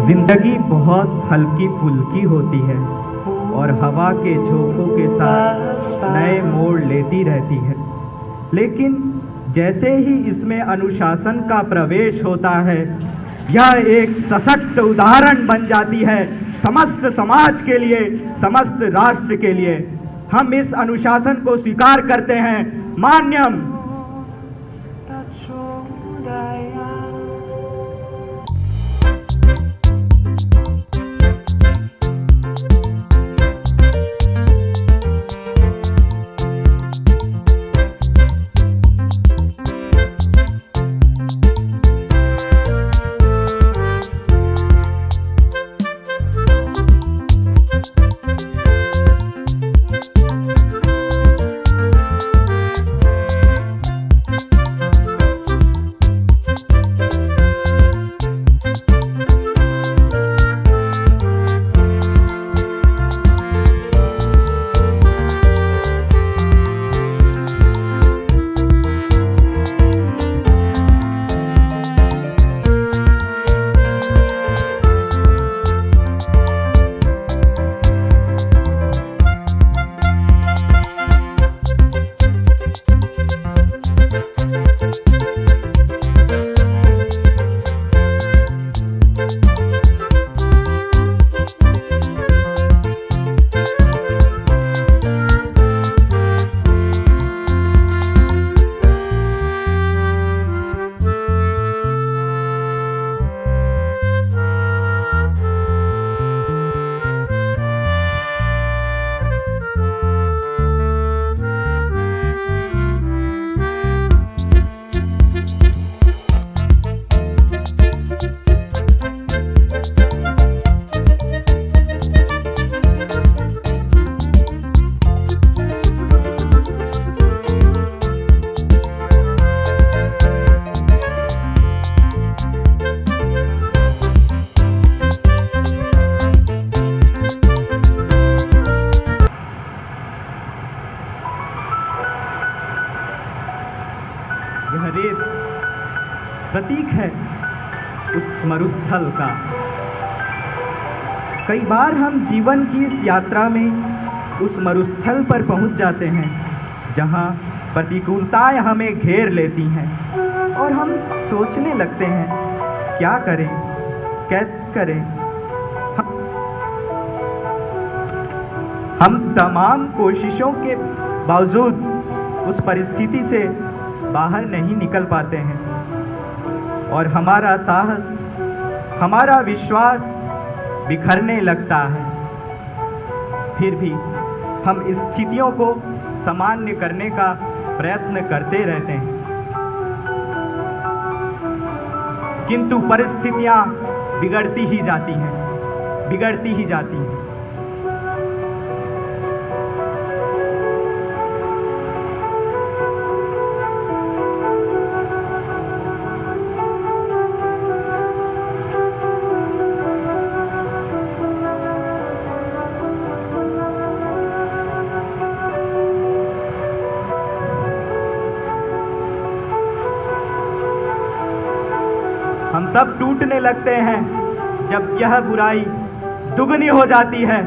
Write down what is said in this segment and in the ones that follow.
जिंदगी बहुत हल्की फुल्की होती है और हवा के झोंकों के साथ नए मोड़ लेती रहती है, लेकिन जैसे ही इसमें अनुशासन का प्रवेश होता है, यह एक सशक्त उदाहरण बन जाती है समस्त समाज के लिए, समस्त राष्ट्र के लिए। हम इस अनुशासन को स्वीकार करते हैं। मान्यम। यह रेत प्रतीक है उस मरुस्थल का। कई बार हम जीवन की इस यात्रा में उस मरुस्थल पर पहुंच जाते हैं जहां प्रतिकूलताएं हमें घेर लेती हैं और हम सोचने लगते हैं क्या करें, कैसे करें। हम तमाम कोशिशों के बावजूद उस परिस्थिति से बाहर नहीं निकल पाते हैं और हमारा साहस, हमारा विश्वास बिखरने लगता है। फिर भी हम इस स्थितियों को सामान्य करने का प्रयत्न करते रहते हैं, किंतु परिस्थितियां बिगड़ती ही जाती हैं, बिगड़ती ही जाती हैं। हम तब टूटने लगते हैं जब यह बुराई दुगनी हो जाती है,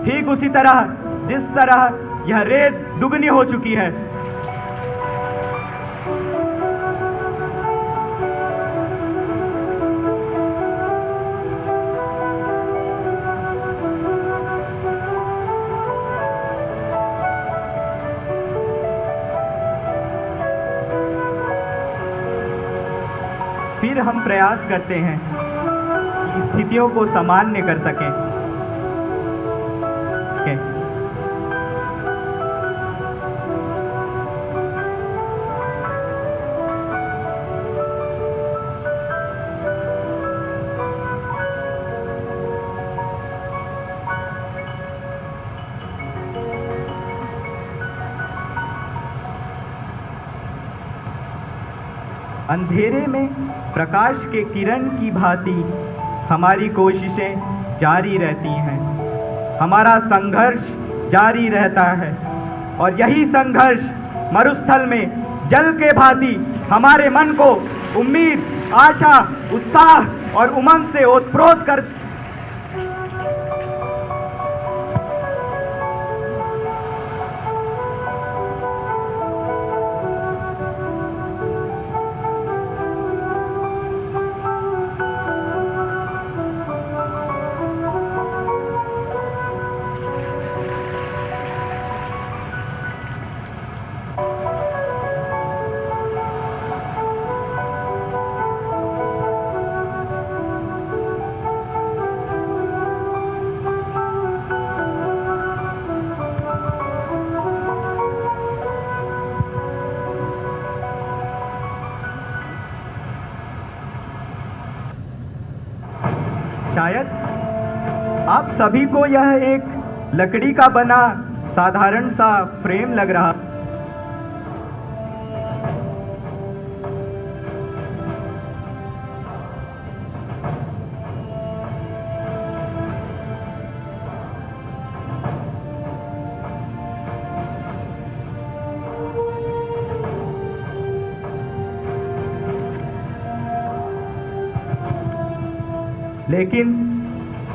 ठीक उसी तरह जिस तरह यह रेत दुगनी हो चुकी है। फिर हम प्रयास करते हैं कि स्थितियों को सामान्य कर सकें। अंधेरे में प्रकाश के किरण की भांति हमारी कोशिशें जारी रहती हैं, हमारा संघर्ष जारी रहता है और यही संघर्ष मरुस्थल में जल के भांति हमारे मन को उम्मीद, आशा, उत्साह और उमंग से ओतप्रोत कर शायद आप सभी को यह एक लकड़ी का बना साधारण सा फ्रेम लग रहा, लेकिन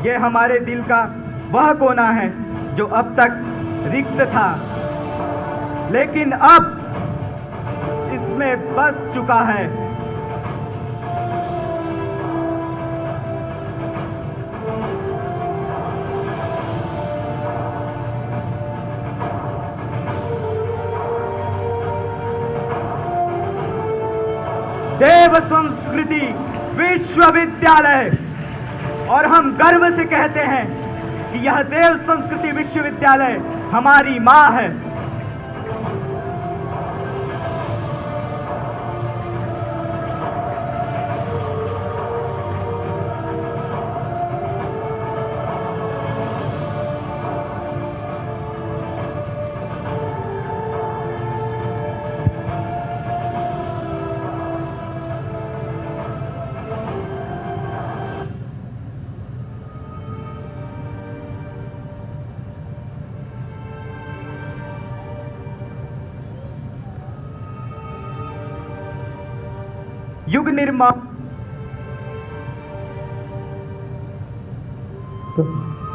ये हमारे दिल का वह कोना है जो अब तक रिक्त था, लेकिन अब इसमें बस चुका है। देव संस्कृति विश्वविद्यालय, और हम गर्व से कहते हैं कि यह देव संस्कृति विश्वविद्यालय हमारी मां है।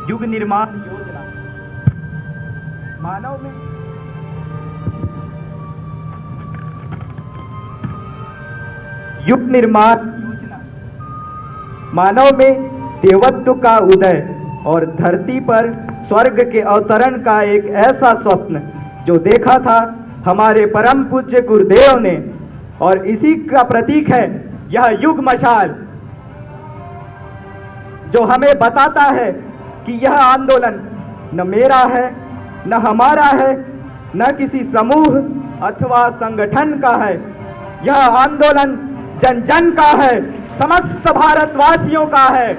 युग निर्माण योजना मानव में युग निर्माण योजना मानव में देवत्व का उदय और धरती पर स्वर्ग के अवतरण का एक ऐसा स्वप्न जो देखा था हमारे परम पूज्य गुरुदेव ने, और इसी का प्रतीक है यह युग मशाल, जो हमें बताता है कि यह आंदोलन न मेरा है, न हमारा है, न किसी समूह अथवा संगठन का है। यह आंदोलन जन जन का है, समस्त भारतवासियों का है।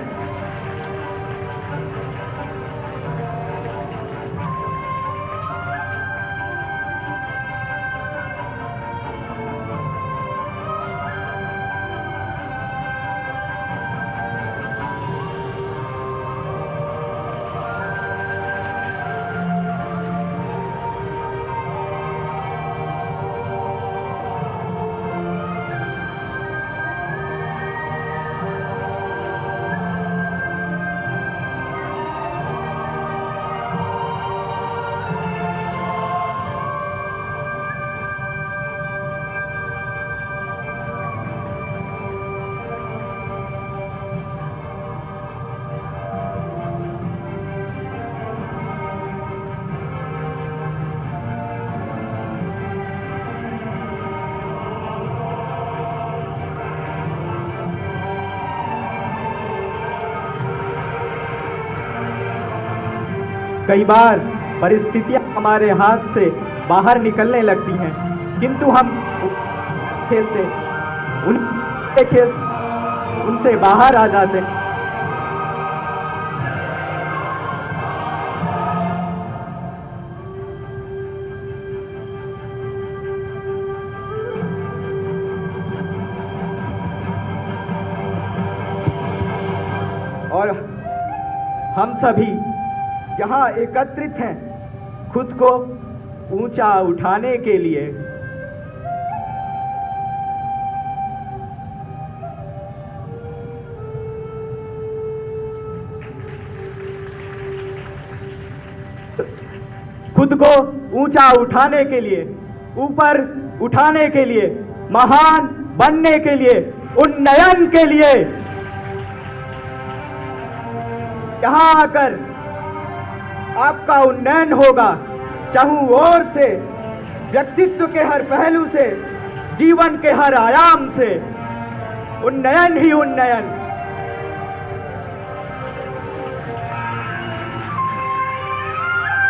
कई बार परिस्थितियां हमारे हाथ से बाहर निकलने लगती हैं, किंतु हम उनसे बाहर आ जाते हैं। और हम सभी यहाँ एकत्रित हैं खुद को ऊंचा उठाने के लिए। खुद को ऊंचा उठाने के लिए, ऊपर उठाने के लिए, महान बनने के लिए, उन्नयन के लिए यहां आकर आपका उन्नयन होगा। चाहूं ओर से, व्यक्तित्व के हर पहलू से, जीवन के हर आयाम से उन्नयन ही उन्नयन।